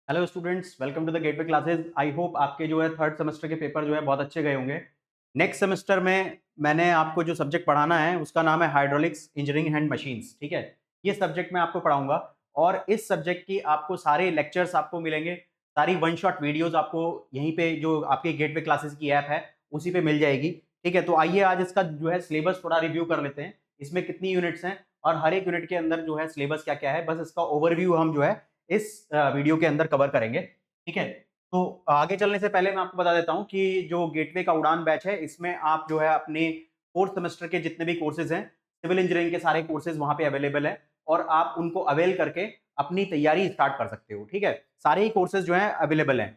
Hello students, welcome to the Gateway Classes. I hope आपके जो है थर्ड सेमेस्टर के पेपर जो है बहुत अच्छे गए होंगे। नेक्स्ट सेमेस्टर में मैंने आपको जो सब्जेक्ट पढ़ाना है उसका नाम है हाइड्रोलिक्स इंजीनियरिंग एंड मशीन्स। ठीक है, ये सब्जेक्ट मैं आपको पढ़ाऊंगा और इस सब्जेक्ट की आपको सारे लेक्चर्स आपको मिलेंगे, सारी वन शॉट वीडियोस आपको यहीं पे जो आपके गेटवे क्लासेस की ऐप है उसी पे मिल जाएगी। ठीक है, तो आइए आज इसका जो है सिलेबस थोड़ा रिव्यू कर लेते हैं। इसमें कितनी यूनिट्स हैं और हर एक यूनिट के अंदर जो है सिलेबस क्या क्या है, बस इसका ओवरव्यू हम जो है इस वीडियो के अंदर कवर करेंगे। ठीक है, तो आगे चलने से पहले मैं आपको बता देता हूँ कि जो गेटवे का उड़ान बैच है इसमें आप जो है अपने फोर्थ सेमेस्टर के जितने भी कोर्सेज हैं, सिविल इंजीनियरिंग के सारे कोर्सेज वहां पे अवेलेबल है और आप उनको अवेल करके अपनी तैयारी स्टार्ट कर सकते हो। ठीक है, सारे ही कोर्सेज जो है अवेलेबल हैं।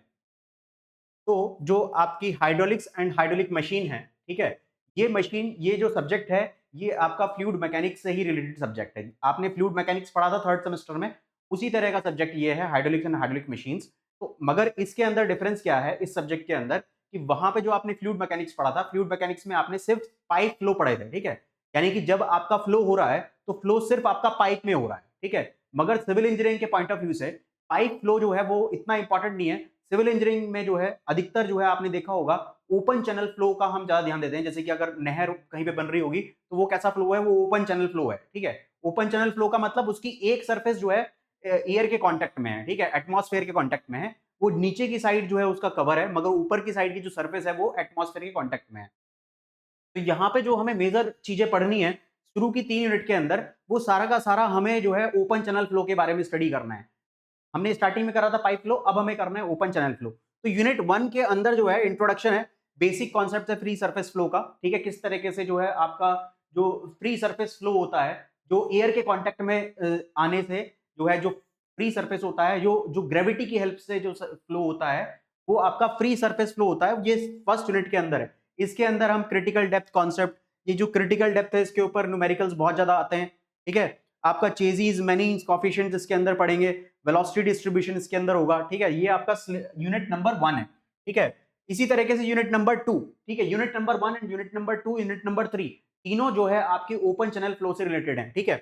तो जो आपकी हाइड्रोलिक्स एंड हाइड्रोलिक मशीन है, ठीक है, ये मशीन, ये जो सब्जेक्ट है, ये आपका फ्लूइड मैकेनिक्स से ही रिलेटेड सब्जेक्ट है। आपने फ्लूइड मैकेनिक्स पढ़ा था थर्ड सेमेस्टर में, उसी तरह का सब्जेक्ट ये है, हाइड्रोलिक्स एंड हाइड्रोलिक मशीन्स। तो मगर इसके अंदर डिफरेंस क्या है इस सब्जेक्ट के अंदर, कि वहां पे जो आपने फ्लूइड मैकेनिक्स पढ़ा था, फ्लूइड मैकेनिक्स में आपने सिर्फ पाइप फ्लो पढ़े थे। ठीक है, यानी कि जब आपका फ्लो हो रहा है तो फ्लो सिर्फ आपका पाइप में हो रहा है। ठीक है, मगर सिविल इंजीनियरिंग के पॉइंट ऑफ व्यू से पाइप फ्लो जो है वो इतना इंपॉर्टेंट नहीं है। सिविल इंजीनियरिंग में जो है अधिकतर जो है आपने देखा होगा ओपन चैनल फ्लो का हम ज्यादा ध्यान देते हैं। जैसे कि अगर नहर कहीं पे बन रही होगी तो वो कैसा फ्लो है, वो ओपन चैनल फ्लो है। ठीक है, ओपन चैनल फ्लो का मतलब उसकी एक सरफेस जो है एयर के कांटेक्ट में है। ठीक है, एटमॉस्फेयर के कांटेक्ट में है। वो नीचे की साइड जो है उसका कवर है, मगर ऊपर की साइड की जो सरफेस है वो एटमॉस्फेयर के कांटेक्ट में है। तो यहाँ पे जो हमें मेजर चीजें पढ़नी है शुरू की 3 यूनिट के अंदर, वो सारा का सारा हमें जो है ओपन चैनल फ्लो के बारे में स्टडी करना है। हमने स्टार्टिंग में करा था पाइप फ्लो, अब हमें करना है ओपन चैनल फ्लो। तो यूनिट 1 के अंदर जो है इंट्रोडक्शन है, बेसिक कॉन्सेप्ट है फ्री सरफेस फ्लो का। ठीक है, किस तरीके से जो है आपका जो फ्री सरफेस फ्लो होता है, जो एयर के कांटेक्ट में आने से जो है, जो फ्री सरफेस होता है, जो जो ग्रेविटी की हेल्प से जो फ्लो होता है, वो आपका फ्री सरफेस फ्लो होता है। ये फर्स्ट यूनिट के अंदर है। इसके अंदर हम क्रिटिकल डेप्थ कॉन्सेप्ट, ये जो क्रिटिकल डेप्थ है इसके ऊपर न्यूमेरिकल्स बहुत ज्यादा आते हैं। ठीक है, आपका चेजीज मेनीज कॉफिशिएंट्स इसके अंदर पढ़ेंगे, वेलोसिटी डिस्ट्रीब्यूशन इसके अंदर होगा। ठीक है, ये आपका यूनिट नंबर 1 है। ठीक है, इसी तरीके से यूनिट नंबर 2, ठीक है, unit number 1 and unit number 2, unit number 3, तीनों जो है आपके ओपन चैनल फ्लो से रिलेटेड है। ठीक है,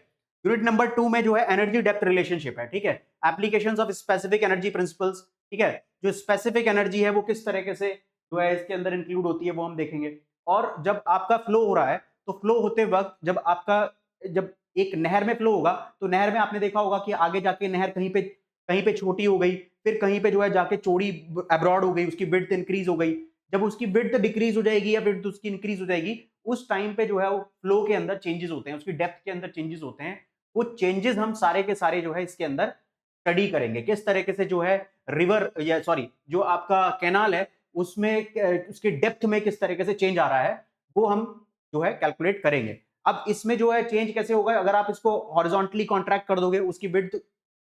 यूनिट नंबर 2 में जो है एनर्जी डेप्थ रिलेशनशिप है। ठीक है, applications of specific energy principles. ठीक है, जो स्पेसिफिक एनर्जी है वो किस तरीके से जो है इसके अंदर इंक्लूड होती है वो हम देखेंगे। और जब आपका फ्लो हो रहा है तो फ्लो होते वक्त जब एक नहर में फ्लो होगा तो नहर में आपने देखा होगा कि आगे जाके नहर कहीं पे छोटी हो गई, फिर कहीं पे जो है जाके चौड़ी अब्रॉड हो गई, उसकी विड्थ इंक्रीज हो गई। जब उसकी विड्थ डिक्रीज हो जाएगी या विड्थ उसकी इंक्रीज हो जाएगी, उस टाइम पे जो है वो फ्लो के अंदर चेंजेस होते हैं, उसकी डेप्थ के अंदर चेंजेस होते हैं। वो चेंजेस हम सारे के सारे जो है इसके अंदर स्टडी करेंगे, किस तरीके से जो है रिवर या सॉरी जो आपका कैनाल है उसमें उसके डेप्थ में किस तरीके से चेंज आ रहा है, वो हम जो है कैलकुलेट करेंगे। अब इसमें जो है चेंज कैसे होगा, अगर आप इसको हॉरिजॉन्टली कॉन्ट्रैक्ट कर दोगे, उसकी विड्थ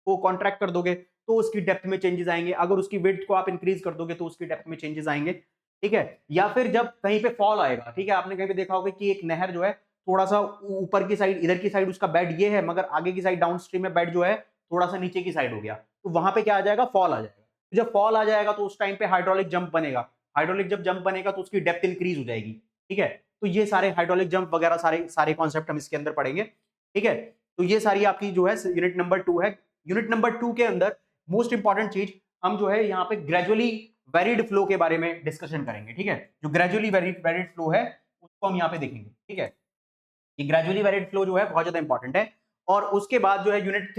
को कॉन्ट्रैक्ट कर दोगे तो उसकी डेप्थ में चेंजेस आएंगे। अगर उसकी विड्थ को आप इंक्रीज कर दोगे तो उसकी डेप्थ में चेंजेस आएंगे। ठीक है, या फिर जब कहीं पे फॉल आएगा, ठीक है, आपने कहीं पे देखा होगा कि एक नहर जो है थोड़ा सा ऊपर की साइड, इधर की साइड उसका बेड ये है, मगर आगे की साइड डाउन स्ट्रीम में बेड जो है थोड़ा सा नीचे की साइड हो गया, तो वहां पे क्या आ जाएगा, फॉल आ जाएगा। तो जब फॉल आ जाएगा तो उस टाइम पे हाइड्रोलिक जंप बनेगा। हाइड्रोलिक जब जंप बनेगा तो उसकी डेप्थ इंक्रीज हो जाएगी। ठीक है, तो ये सारे हाइड्रोलिक जंप वगैरह सारे सारे कॉन्सेप्ट हम इसके अंदर पढ़ेंगे। ठीक है, तो ये सारी आपकी जो है यूनिट नंबर 2 है। यूनिट नंबर 2 के अंदर मोस्ट इंपॉर्टेंट चीज हम जो है यहाँ पे ग्रेजुअली वेरिड फ्लो के बारे में डिस्कशन करेंगे। ठीक है, जो ग्रेजुअली वेरिड फ्लो है उसको हम यहाँ पे देखेंगे। ठीक है, ये ग्रेजुअली वेरिड फ्लो जो है बहुत ज्यादा इंपॉर्टेंट है। और उसके बाद जो है यूनिट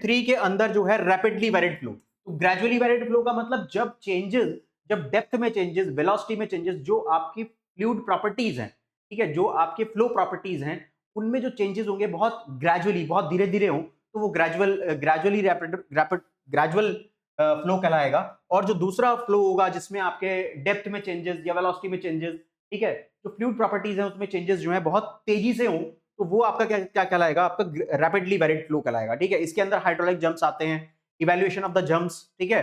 3 के अंदर जो है रैपिडली वेरिड फ्लो। तो ग्रेजुअली वेरिड फ्लो का मतलब जब डेप्थ में चेंजेस, वेलोसिटी में चेंजेस, जो आपकी फ्लूइड प्रॉपर्टीज हैं, ठीक है, जो आपके फ्लो प्रॉपर्टीज हैं, उनमें जो चेंजेस होंगे बहुत ग्रेजुअली, बहुत धीरे धीरे हो, तो वो ग्रेजुअली ग्रेजुअल फ्लो कहलाएगा। और जो दूसरा फ्लो होगा जिसमें आपके डेप्थ में चेंजेस या वेलोसिटी में चेंजेस, ठीक है, जो फ्लूइड प्रॉपर्टीज हैं उसमें चेंजेस जो है बहुत तेजी से हो, तो वो आपका क्या क्या कहलाएगा, आपका रैपिडली वेरिड फ्लो कहलाएगा। ठीक है, इसके अंदर हाइड्रोलिक जंप्स आते हैं, इवैल्यूएशन ऑफ द जंप्स। ठीक है,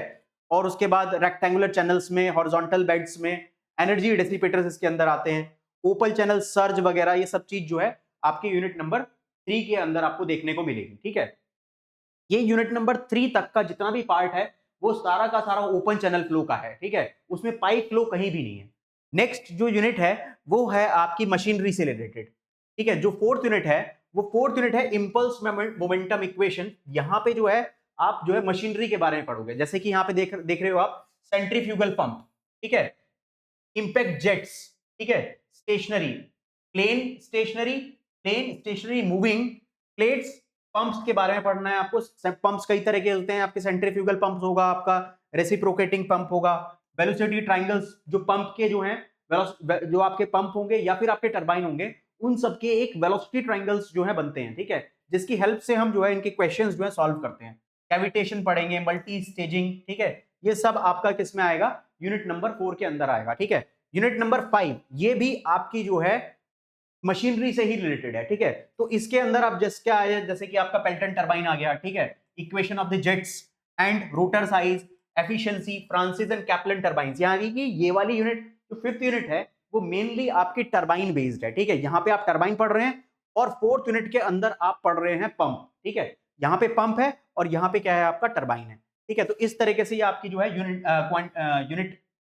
और उसके बाद रेक्टेंगुलर चैनल्स में, हॉरिजॉन्टल बेड्स में, एनर्जी डिसिपेटर्स इसके अंदर आते हैं, ओपन चैनल सर्ज वगैरह, ये सब चीज जो है आपके यूनिट नंबर 3 के अंदर आपको देखने को मिलेगी। ठीक है, ये यूनिट नंबर 3 तक का जितना भी पार्ट है वो सारा का सारा ओपन चैनल फ्लो का है। ठीक है, उसमें पाइप फ्लो कहीं भी नहीं है। नेक्स्ट जो यूनिट है वो है आपकी मशीनरी से रिलेटेड। ठीक है, जो फोर्थ यूनिट है वो फोर्थ यूनिट है इंपल्स मोमेंटम इक्वेशन। यहां पे जो है आप जो है मशीनरी के बारे में पढ़ोगे, जैसे कि यहाँ पे देख रहे हो आप सेंट्रीफ्यूगल पंप, ठीक है, इंपैक्ट जेट्स, ठीक है, stationary, plane stationary moving plates, pumps के बारे में पढ़ना है आपको। पंप्स कई तरह के होते हैं आपके, सेंट्रीफ्यूगल पंप होगा, आपका रेसिप्रोकेटिंग पंप होगा, वेलोसिटी ट्रायंगल्स, जो पंप के जो हैं जो आपके पंप होंगे या फिर आपके टरबाइन होंगे, उन सबके एक वेलोसिटी ट्रायंगल्स जो है बनते हैं, ठीक है, जिसकी हेल्प से हम जो है इनके क्वेश्चंस जो है सॉल्व करते हैं। कैविटेशन पढ़ेंगे, मल्टी स्टेजिंग, ठीक है, ये सब आपका किस में आएगा, यूनिट नंबर 4 के अंदर आएगा, ठीक है। यूनिट नंबर 5 ये भी आपकी जो है मशीनरी से ही रिलेटेड है, ठीक है। तो इसके अंदर आप क्या आया, जैसे कि आपका पेल्टन टरबाइन आ गया, ठीक है, equation of the jets and rotor size, efficiency, Francis and Kaplan turbines. यानी कि ये वाली यूनिट जो 5th यूनिट है वो मेनली आपकी टरबाइन बेस्ड है, ठीक है। यहाँ पे आप टरबाइन पढ़ रहे हैं और 4th यूनिट के अंदर आप पढ़ रहे हैं पंप, ठीक है। यहाँ पे पंप है और यहाँ पे क्या है, आपका टरबाइन है, ठीक है। तो इस तरीके से ये आपकी जो है यूनिट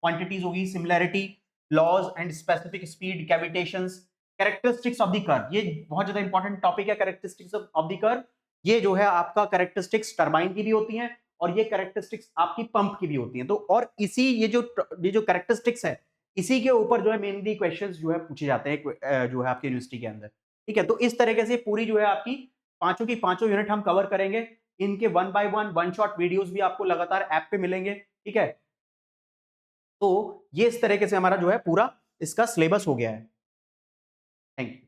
क्वांटिटीज होगी, similarity, laws and specific speed, cavitations, characteristics of the curve, ये बहुत ज्यादा इंपॉर्टेंट टॉपिक है, कैरेक्टरिस्टिक्स ऑफ द कर्व। ये जो है आपका कैरेक्टरिस्टिक्स टरबाइन की भी होती हैं और ये कैरेक्टरिस्टिक्स आपकी पंप की भी होती हैं। तो और इसी ये जो कैरेक्टरिस्टिक्स है, इसी के ऊपर जो है मेनली क्वेश्चंस जो है पूछे जाते हैं जो है आपकी यूनिवर्सिटी के अंदर, ठीक है। तो इस तरीके से पूरी जो है आपकी पांचों की पांचों यूनिट हम कवर करेंगे। इनके 1 by 1 वन शॉट वीडियोस भी आपको लगातार ऐप पे मिलेंगे, ठीक है। तो ये इस तरीके से हमारा जो है पूरा इसका सिलेबस हो गया है। Thank you.